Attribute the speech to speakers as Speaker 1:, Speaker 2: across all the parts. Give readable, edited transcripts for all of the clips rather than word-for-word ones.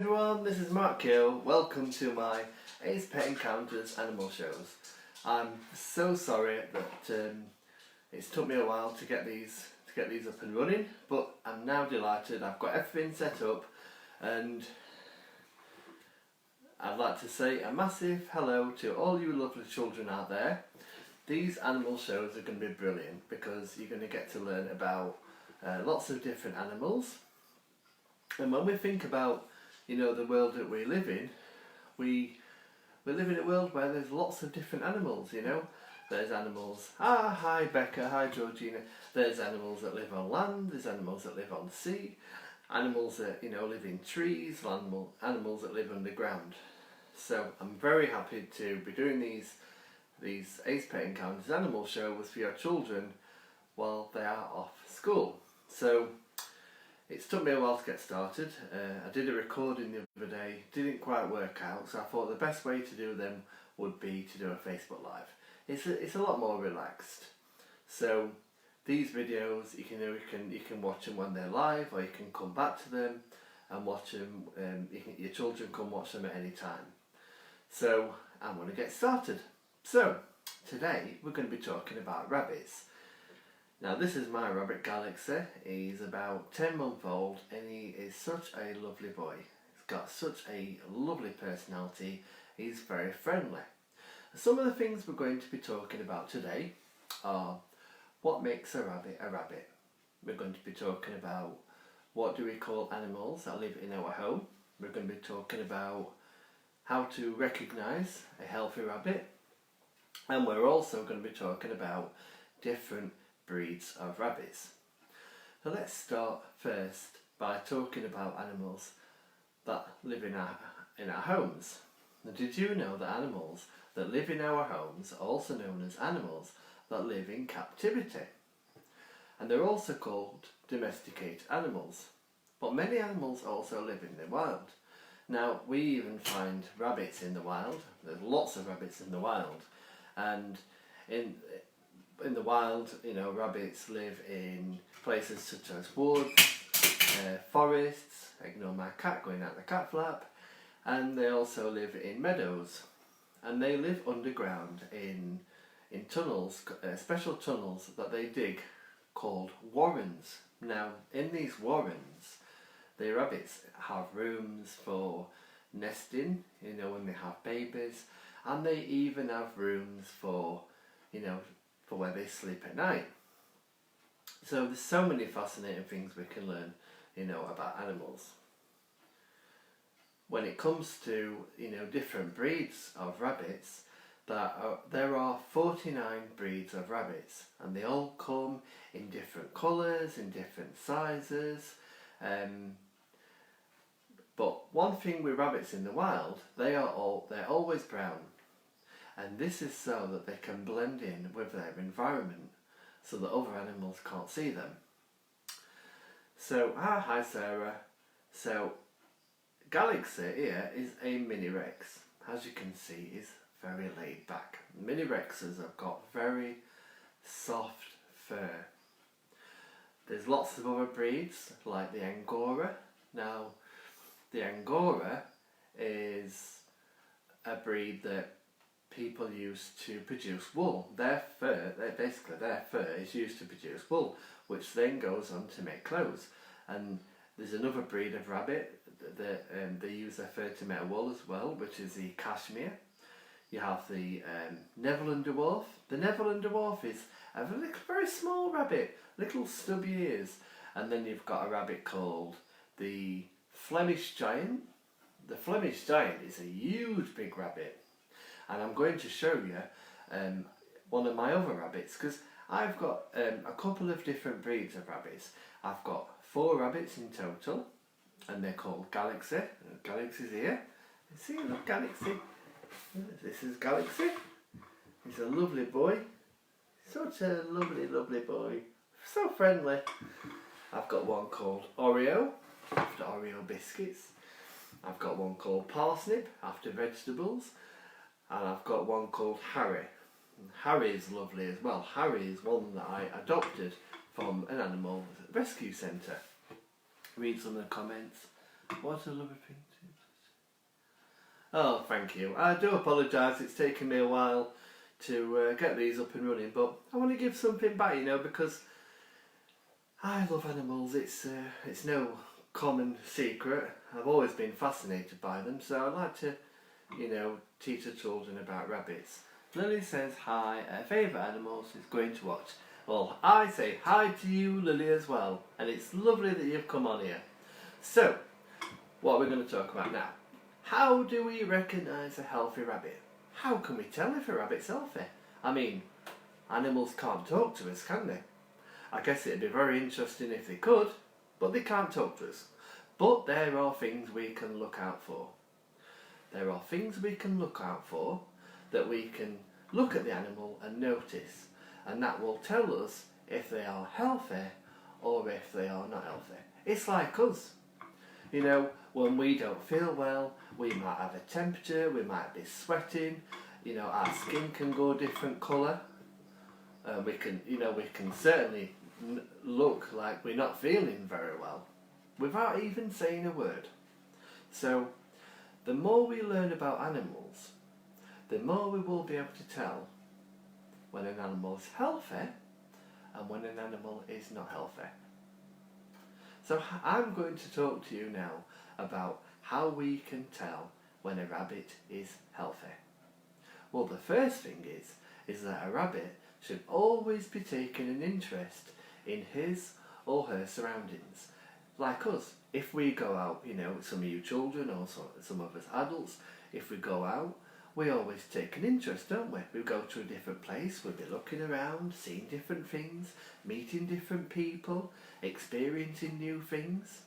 Speaker 1: Everyone, this is Mark Gill. Welcome to my Ace Pet Encounters animal shows. I'm so sorry that it's took me a while to get these up and running, but I'm now delighted. I've got everything set up, and I'd like to say a massive hello to all you lovely children out there. These animal shows are going to be brilliant because you're going to get to learn about lots of different animals. And when we think about the world that we live in, we live in a world where there's lots of different animals, There's animals, hi Becca, hi Georgina. There's animals that live on land, there's animals that live on the sea, animals that, live in trees, animals that live underground. So I'm very happy to be doing these Ace Pet Encounters animal shows for your children while they are off school. So it's took me a while to get started. I did a recording the other day, didn't quite work out, so I thought the best way to do them would be to do a Facebook Live. It's a lot more relaxed. So these videos, you can watch them when they're live, or you can come back to them and watch them. Your children can watch them at any time. So I'm going to get started. So today we're going to be talking about rabbits. Now this is my rabbit Galaxy. He's about 10 months old and he is such a lovely boy. He's got such a lovely personality. He's very friendly. Some of the things we're going to be talking about today are what makes a rabbit a rabbit. We're going to be talking about what do we call animals that live in our home. We're going to be talking about how to recognise a healthy rabbit. And we're also going to be talking about different breeds of rabbits. So let's start first by talking about animals that live in our homes. Now, did you know that animals that live in our homes are also known as animals that live in captivity? And they're also called domesticated animals. But many animals also live in the wild. Now, we even find rabbits in the wild. There's lots of rabbits in the wild. And in the wild, rabbits live in places such as woods, forests. Ignore my cat going out the cat flap. And they also live in meadows. And they live underground in tunnels, special tunnels that they dig called warrens. Now, in these warrens, the rabbits have rooms for nesting, when they have babies. And they even have rooms for where they sleep at night. So there's so many fascinating things we can learn, about animals. When it comes to, different breeds of rabbits, there are 49 breeds of rabbits, and they all come in different colours, in different sizes. But one thing with rabbits in the wild, they're always brown. And this is so that they can blend in with their environment so that other animals can't see them. So, hi Sarah. So, Galaxy here is a mini Rex. As you can see, he's very laid back. Mini Rexes have got very soft fur. There's lots of other breeds like the Angora. Now, the Angora is a breed that people use to produce wool. Their fur is used to produce wool, which then goes on to make clothes. And there's another breed of rabbit that they use their fur to make wool as well, which is the Cashmere. You have the Netherland Dwarf. The Netherland Dwarf is a very small rabbit, little stubby ears. And then you've got a rabbit called the Flemish Giant. The Flemish Giant is a huge big rabbit. And I'm going to show you one of my other rabbits, because I've got a couple of different breeds of rabbits. I've got 4 rabbits in total, and they're called Galaxy. Galaxy's here. See, look, Galaxy. This is Galaxy. He's a lovely boy. Such a lovely, lovely boy. So friendly. I've got one called Oreo, after Oreo biscuits. I've got one called Parsnip, after vegetables. And I've got one called Harry. And Harry is lovely as well. Harry is one that I adopted from an animal rescue centre. Read some of the comments. What a lovely thing to Oh, thank you. I do apologise, it's taken me a while to get these up and running, but I want to give something back, because I love animals. It's no common secret. I've always been fascinated by them, so I'd like to, teach the children about rabbits. Lily says hi, her favourite animals is going to watch. Well, I say hi to you, Lily, as well, and it's lovely that you've come on here. So, what we're going to talk about now. How do we recognise a healthy rabbit? How can we tell if a rabbit's healthy? I mean, animals can't talk to us, can they? I guess it'd be very interesting if they could, but they can't talk to us. But there are things we can look out for. There are things we can look out for that we can look at the animal and notice, and that will tell us if they are healthy or if they are not healthy. It's like us. When we don't feel well, we might have a temperature, we might be sweating, our skin can go a different colour. We can certainly look like we're not feeling very well without even saying a word. So, the more we learn about animals, the more we will be able to tell when an animal is healthy and when an animal is not healthy. So I'm going to talk to you now about how we can tell when a rabbit is healthy. Well, the first thing is that a rabbit should always be taking an interest in his or her surroundings. Like us, if we go out, some of you children or some of us adults, if we go out, we always take an interest, don't we? We go to a different place, we'll be looking around, seeing different things, meeting different people, experiencing new things.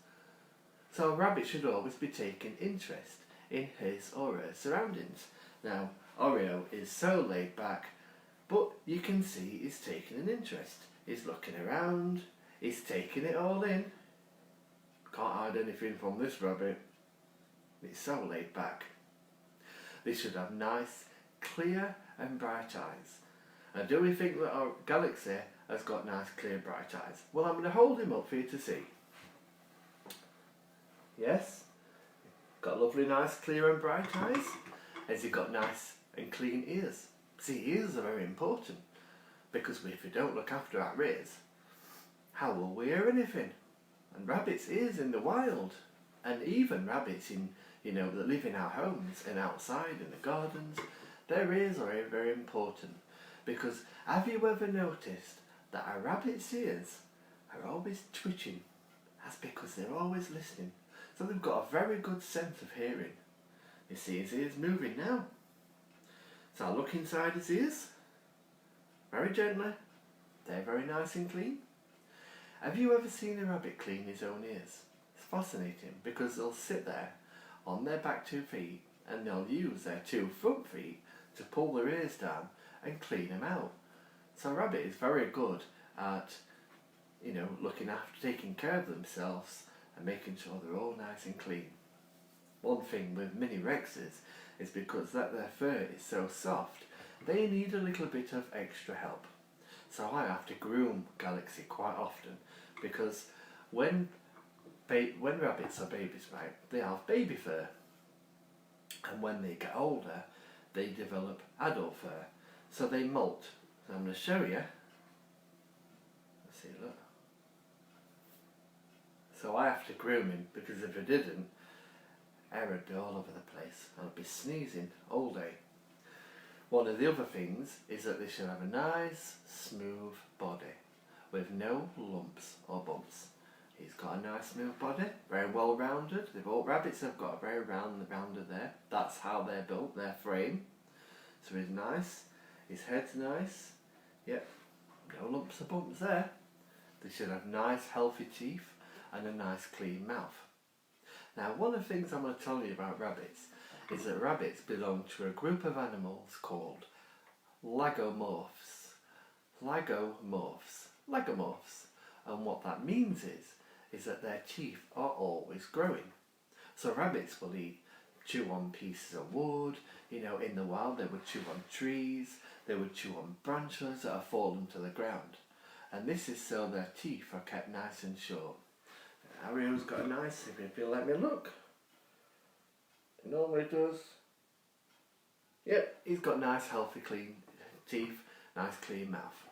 Speaker 1: So a rabbit should always be taking interest in his or her surroundings. Now, Oreo is so laid back, but you can see he's taking an interest. He's looking around, he's taking it all in. Can't hide anything from this rabbit. It's so laid back. They should have nice, clear and bright eyes. And do we think that our Galaxy has got nice, clear, bright eyes? Well, I'm going to hold him up for you to see. Yes? Got lovely, nice, clear and bright eyes. Has he got nice and clean ears? See, ears are very important, because if we don't look after our ears, how will we hear anything? And rabbits' ears in the wild, and even rabbits that live in our homes and outside in the gardens, their ears are very, very important. Because have you ever noticed that a rabbit's ears are always twitching? That's because they're always listening. So they've got a very good sense of hearing. You see his ears moving now. So I'll look inside his ears, very gently. They're very nice and clean. Have you ever seen a rabbit clean his own ears? It's fascinating, because they'll sit there on their back 2 feet and they'll use their 2 front feet to pull their ears down and clean them out. So a rabbit is very good at, looking after, taking care of themselves and making sure they're all nice and clean. One thing with mini Rexes is because that their fur is so soft, they need a little bit of extra help. So I have to groom Galaxy quite often, because when rabbits are babies, right, they have baby fur, and when they get older, they develop adult fur. So they molt. So I'm going to show you. Let's see, look. So I have to groom him, because if I didn't, hair would be all over the place. I'd be sneezing all day. One of the other things is that they should have a nice, smooth body with no lumps or bumps. He's got a nice, smooth body, very well rounded. Rabbits have got a very rounded there. That's how they're built, their frame. So he's nice. His head's nice. Yep, no lumps or bumps there. They should have nice, healthy teeth and a nice, clean mouth. Now, one of the things I'm going to tell you about rabbits is that rabbits belong to a group of animals called lagomorphs. Lagomorphs. And what that means is that their teeth are always growing. So rabbits will chew on pieces of wood. In the wild they would chew on trees, they would chew on branches that have fallen to the ground. And this is so their teeth are kept nice and short. Ario's got a nice, if you'll let me look. It normally does. Yep, he's got nice, healthy, clean teeth, nice, clean mouth.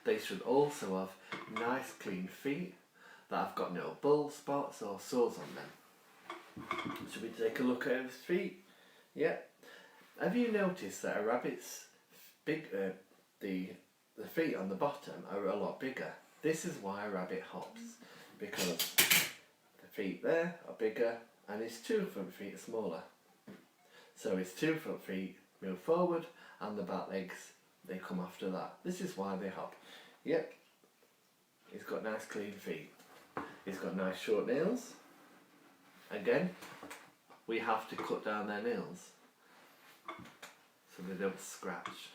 Speaker 1: They should also have nice, clean feet that have got no bull spots or sores on them. Should we take a look at his feet? Yep. Have you noticed that a rabbit's the feet on the bottom are a lot bigger? This is why a rabbit hops, because the feet there are bigger and his two front feet are smaller. So his two front feet move forward and the back legs, they come after that. This is why they hop. Yep. He's got nice clean feet. He's got nice short nails. Again, we have to cut down their nails so they don't scratch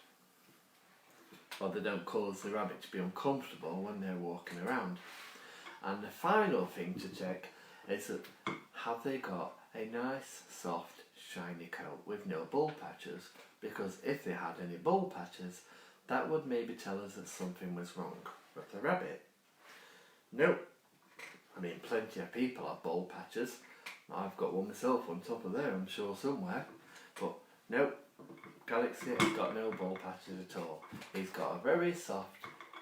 Speaker 1: or they don't cause the rabbit to be uncomfortable when they're walking around. And the final thing to check is that have they got a nice, soft, shiny coat with no bull patches? Because if they had any bull patches, that would maybe tell us that something was wrong with the rabbit. No. I mean, plenty of people have bull patches. I've got one myself on top of there, I'm sure, somewhere. But no, Galaxy has got no bull patches at all. He's got a very soft,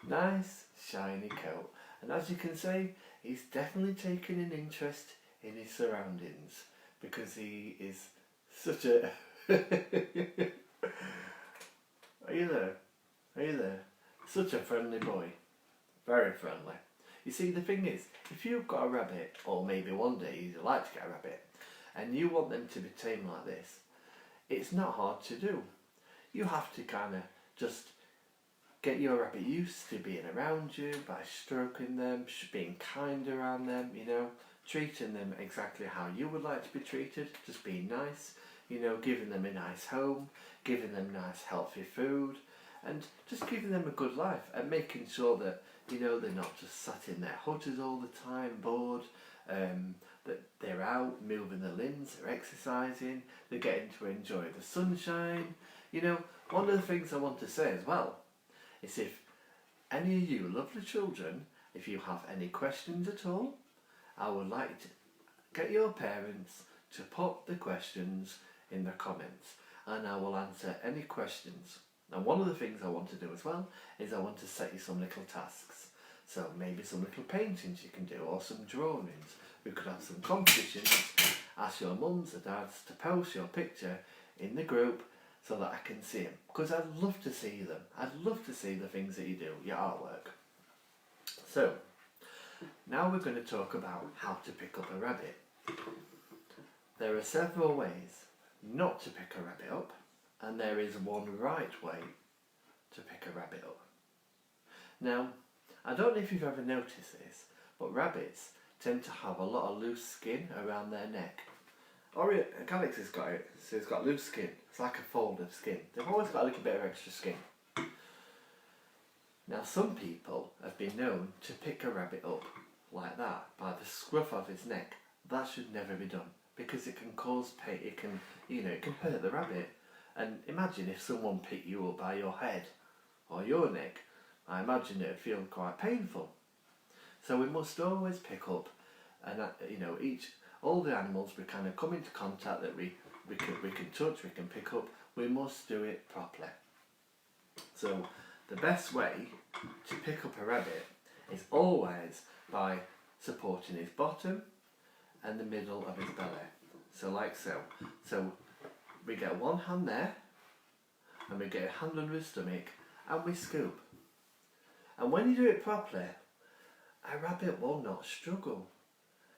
Speaker 1: nice, shiny coat. And as you can see, he's definitely taken an interest in his surroundings because he is such a... Are you there? Are you there? Such a friendly boy. Very friendly. You see, the thing is, if you've got a rabbit, or maybe one day you'd like to get a rabbit, and you want them to be tame like this, it's not hard to do. You have to kind of just get your rabbit used to being around you by stroking them, being kind around them, you know, treating them exactly how you would like to be treated, just being nice, you know, giving them a nice home, giving them nice healthy food, and just giving them a good life and making sure that, you know, they're not just sat in their hutches all the time, bored, that they're out moving their limbs, they're exercising, they're getting to enjoy the sunshine. You know, one of the things I want to say as well is if any of you lovely children, if you have any questions at all, I would like to get your parents to put the questions in the comments and I will answer any questions. And one of the things I want to do as well is I want to set you some little tasks. So maybe some little paintings you can do or some drawings. We could have some competitions. Ask your mums or dads to post your picture in the group so that I can see them. Because I'd love to see them. I'd love to see the things that you do, your artwork. So, now we're going to talk about how to pick up a rabbit. There are several ways not to pick a rabbit up. And there is one right way to pick a rabbit up. Now, I don't know if you've ever noticed this, but rabbits tend to have a lot of loose skin around their neck. Galaxy's got it, so it's got loose skin. It's like a fold of skin. They've always got a little bit of extra skin. Now, some people have been known to pick a rabbit up like that, by the scruff of his neck. That should never be done, because it can cause pain, it can hurt the rabbit. And imagine if someone picked you up by your head or your neck, I imagine it would feel quite painful. So we must always pick up, and all the animals we kind of come into contact that we can touch, we can pick up. We must do it properly. So the best way to pick up a rabbit is always by supporting his bottom and the middle of his belly. So like so. So we get one hand there, and we get a hand under his stomach, and we scoop. And when you do it properly, a rabbit will not struggle,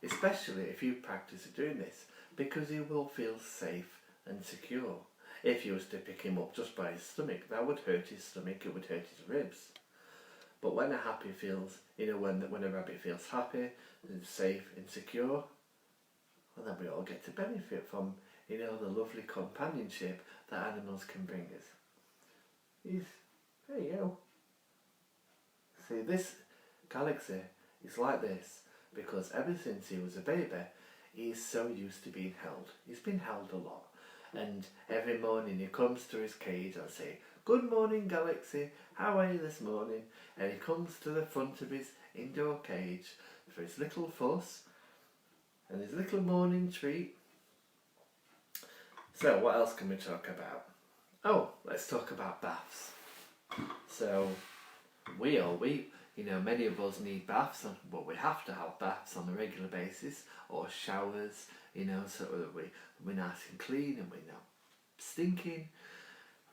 Speaker 1: especially if you practice doing this, because he will feel safe and secure. If you was to pick him up just by his stomach, that would hurt his stomach, it would hurt his ribs. But when a rabbit feels happy and safe and secure, well, then we all get to benefit from the lovely companionship that animals can bring us. There you go. See, this Galaxy is like this because ever since he was a baby, he's so used to being held. He's been held a lot. And every morning he comes to his cage and say, "Good morning, Galaxy, how are you this morning?" And he comes to the front of his indoor cage for his little fuss and his little morning treat. So what else can we talk about? Oh, let's talk about baths. So many of us need baths, but we have to have baths on a regular basis, or showers, so that we're nice and clean and we're not stinking.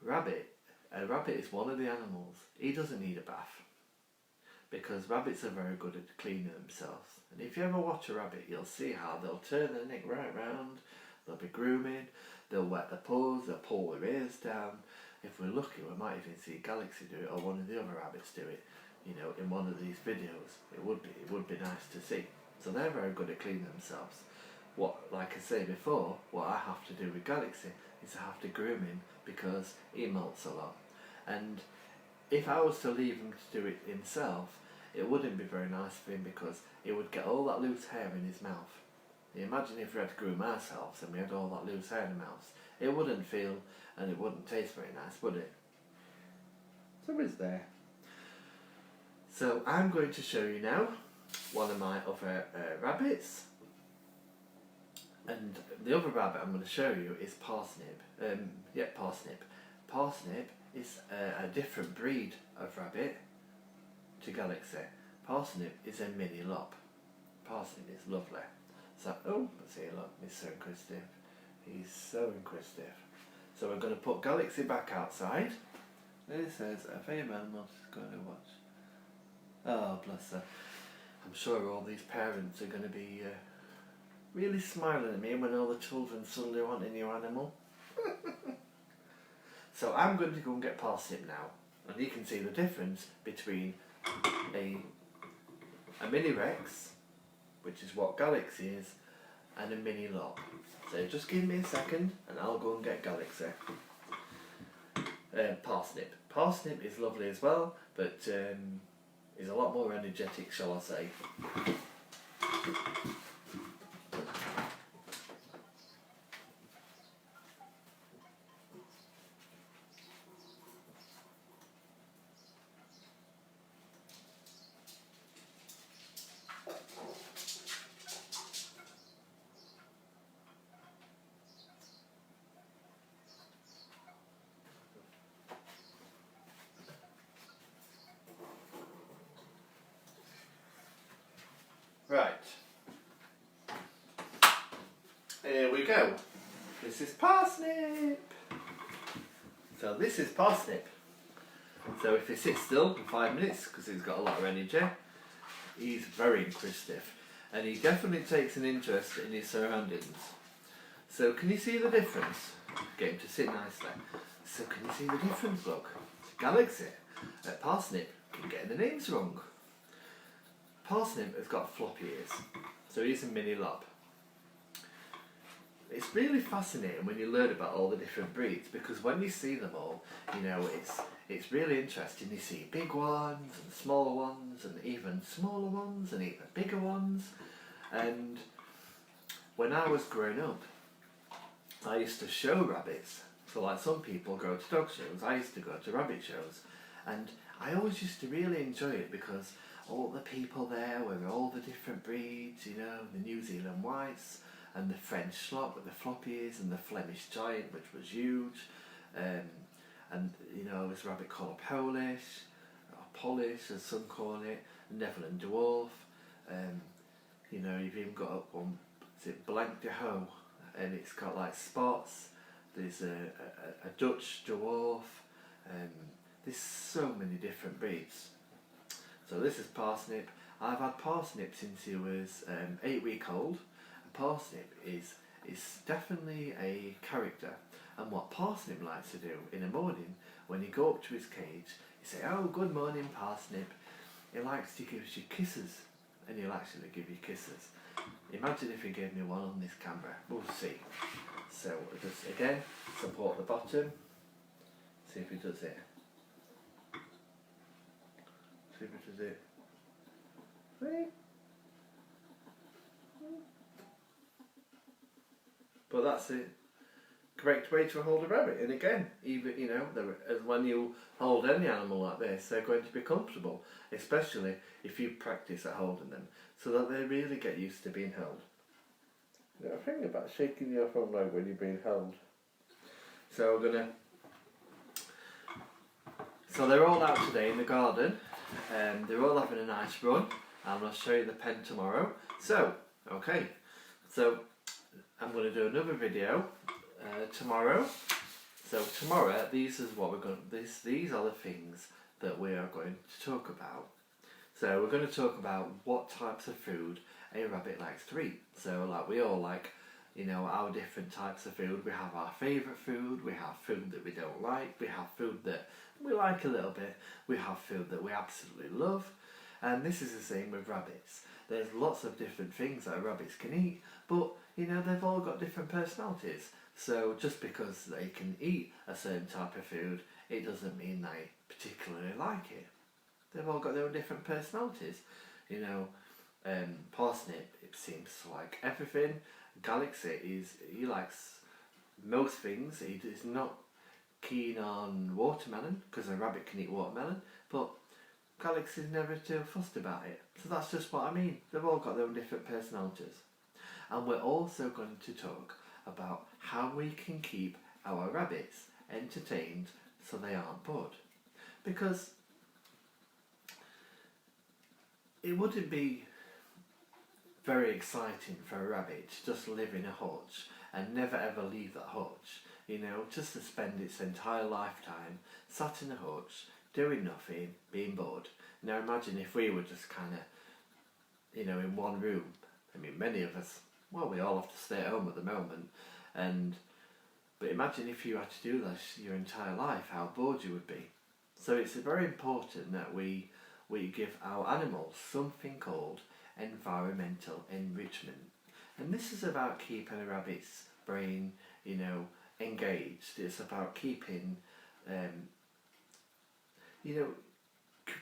Speaker 1: A rabbit is one of the animals. He doesn't need a bath because rabbits are very good at cleaning themselves. And if you ever watch a rabbit, you'll see how they'll turn their neck right round, they'll be grooming, they'll wet their paws, they'll pull their ears down. If we're lucky, we might even see Galaxy do it, or one of the other rabbits do it, in one of these videos. It would be nice to see. So they're very good at cleaning themselves. Like I said before, what I have to do with Galaxy is I have to groom him because he molts a lot. And if I was to leave him to do it himself, it wouldn't be very nice for him because he would get all that loose hair in his mouth. Imagine if we had to groom ourselves and we had all that loose hair in the mouth. It wouldn't feel and it wouldn't taste very nice, would it? So is there. So I'm going to show you now one of my other rabbits. And the other rabbit I'm going to show you is Parsnip. Parsnip. Parsnip is a different breed of rabbit to Galaxy. Parsnip is a mini lop. Parsnip is lovely. So, let's see, look, he's so inquisitive. He's so inquisitive. So we're going to put Galaxy back outside. It says, a female must go to watch. Oh, bless her. I'm sure all these parents are going to be really smiling at me when all the children suddenly want a new animal. So I'm going to go and get Parsnip now. And you can see the difference between a mini Rex, which is what Galaxy is, and a mini lop. So just give me a second and I'll go and get Galaxy. Parsnip. Parsnip is lovely as well, but is a lot more energetic, shall I say. Right, here we go. This is Parsnip. So this is Parsnip. So if he sits still for 5 minutes, because he's got a lot of energy, he's very inquisitive. And he definitely takes an interest in his surroundings. So can you see the difference? Get him to sit nicely. So can you see the difference, look? Galaxy, Parsnip, keep getting the names wrong. Parsnip has got floppy ears, so he's a mini lop. It's really fascinating when you learn about all the different breeds, because when you see them all, it's really interesting. You see big ones and smaller ones and even smaller ones and even bigger ones. And when I was growing up, I used to show rabbits. So like some people go to dog shows, I used to go to rabbit shows, and I always used to really enjoy it because all the people there were all the different breeds, the New Zealand Whites and the French slop with the floppy ears and the Flemish Giant, which was huge, and this rabbit called a Polish, or Polish as some call it, Netherland Dwarf, you've even got one, is it Blanc de Haut, and it's got like spots. There's a Dutch Dwarf, there's so many different breeds. So this is Parsnip. I've had Parsnip since he was 8 weeks old. Parsnip is definitely a character. And what Parsnip likes to do in the morning, when you go up to his cage, you say, "Oh, good morning, Parsnip." He likes to give you kisses, and he'll actually give you kisses. Imagine if he gave me one on this camera. We'll see. So just again, support the bottom. See if he does it. See if it does it. See? But that's the correct way to hold a rabbit. And again, even when you hold any animal like this, they're going to be comfortable, especially if you practice at holding them, so that they really get used to being held. Think about shaking your front leg when you're being held. So we're gonna So they're all out today in the garden, they're all having a nice run, and I'll show you the pen tomorrow. So, okay, so I'm going to do another video tomorrow. So tomorrow, these are the things that we are going to talk about. So we're going to talk about what types of food a rabbit likes to eat. So like we all like, our different types of food. We have our favourite food, we have food that we don't like, we have food that we like a little bit, we have food that we absolutely love. And this is the same with rabbits. There's lots of different things that rabbits can eat, but they've all got different personalities. So just because they can eat a certain type of food, it doesn't mean they particularly like it. They've all got their own different personalities. Parsnip, it seems to like everything. Galaxy he likes most things. He is not keen on watermelon because a rabbit can eat watermelon, but Galaxy's never too fussed about it. So that's just what I mean. They've all got their own different personalities. And we're also going to talk about how we can keep our rabbits entertained so they aren't bored. Because it wouldn't be very exciting for a rabbit to just live in a hutch and never ever leave that hutch, just to spend its entire lifetime sat in a hutch, doing nothing, being bored. Now imagine if we were just kind of, in one room. I mean, many of us, well, we all have to stay at home at the moment, but imagine if you had to do this your entire life, how bored you would be. So it's very important that we give our animals something called environmental enrichment. And this is about keeping a rabbit's brain, engaged. It's about keeping,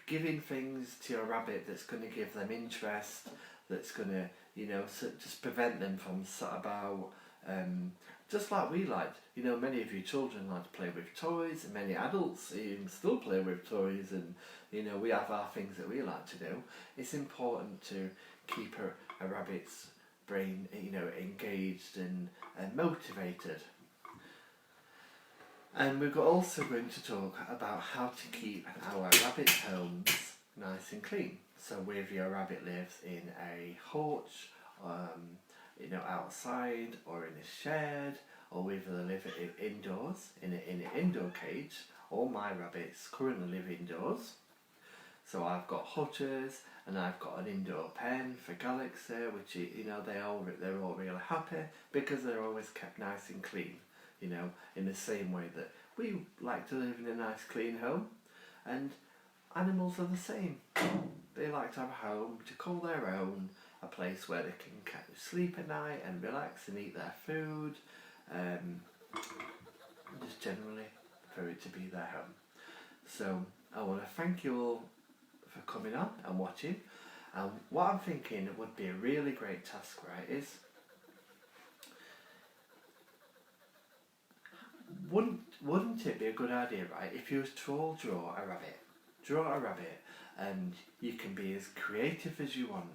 Speaker 1: giving things to your rabbit that's going to give them interest, that's going to, just prevent them from sat about, just like we like. Many of you children like to play with toys, and many adults even still play with toys, and we have our things that we like to do. It's important to keep a rabbit's brain, engaged and motivated. And we're also going to talk about how to keep our rabbit homes nice and clean. So whether your rabbit lives in a hutch, outside or in a shed, or whether they live indoors in an indoor cage. All my rabbits currently live indoors. So I've got hutches, and I've got an indoor pen for Galaxy, which they're all really happy because they're always kept nice and clean. In the same way that we like to live in a nice clean home, and animals are the same. They like to have a home to call their own, a place where they can sleep at night and relax and eat their food, just generally for it to be their home. So I want to thank you all for coming on and watching. And what I'm thinking would be a really great task, right, is wouldn't it be a good idea, right, if you was to all draw a rabbit, and you can be as creative as you want.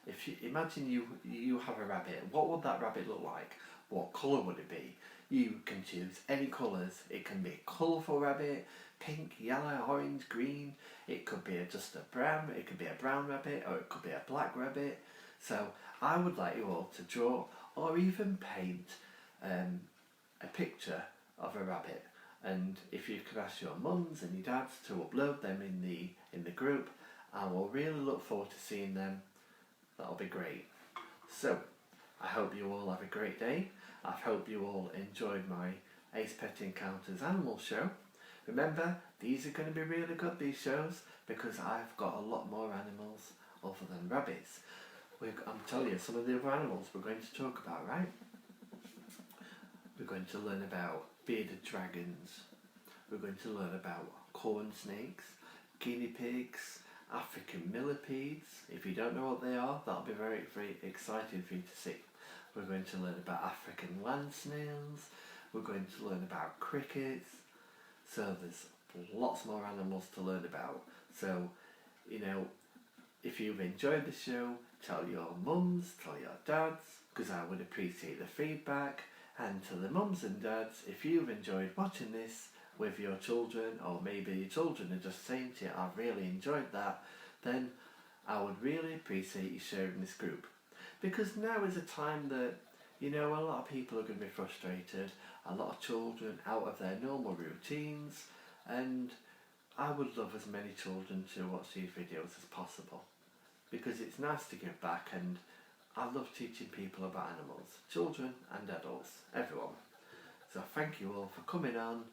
Speaker 1: If you imagine you have a rabbit, what would that rabbit look like? What colour would it be? You can choose any colours. It can be a colourful rabbit, pink, yellow, orange, green. It could be just a brown. It could be a brown rabbit, or it could be a black rabbit. So I would like you all to draw or even paint a picture of a rabbit. And if you could ask your mums and your dads to upload them in the group, I will really look forward to seeing them. That'll be great. So I hope you all have a great day. I hope you all enjoyed my Ace Pet Encounters animal show. Remember, these are going to be really good, these shows, because I've got a lot more animals other than rabbits. I'm telling you, some of the other animals we're going to talk about, right? We're going to learn about bearded dragons. We're going to learn about corn snakes, guinea pigs, African millipedes. If you don't know what they are, that'll be very, very exciting for you to see. We're going to learn about African land snails. We're going to learn about crickets. So there's lots more animals to learn about. So, if you've enjoyed the show, tell your mums, tell your dads, because I would appreciate the feedback. And to the mums and dads, if you've enjoyed watching this, with your children, or maybe your children are just saying to you, I've really enjoyed that, then I would really appreciate you sharing this group. Because now is a time that, you know, a lot of people are going to be frustrated, a lot of children out of their normal routines, and I would love as many children to watch these videos as possible. Because it's nice to give back, and I love teaching people about animals, children and adults, everyone. So thank you all for coming on,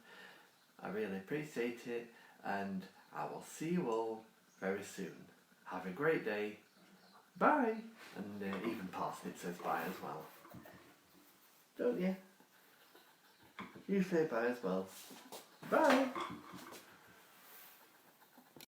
Speaker 1: I really appreciate it, and I will see you all very soon. Have a great day, bye! And even Parsnip says bye as well. Don't you? You say bye as well. Bye!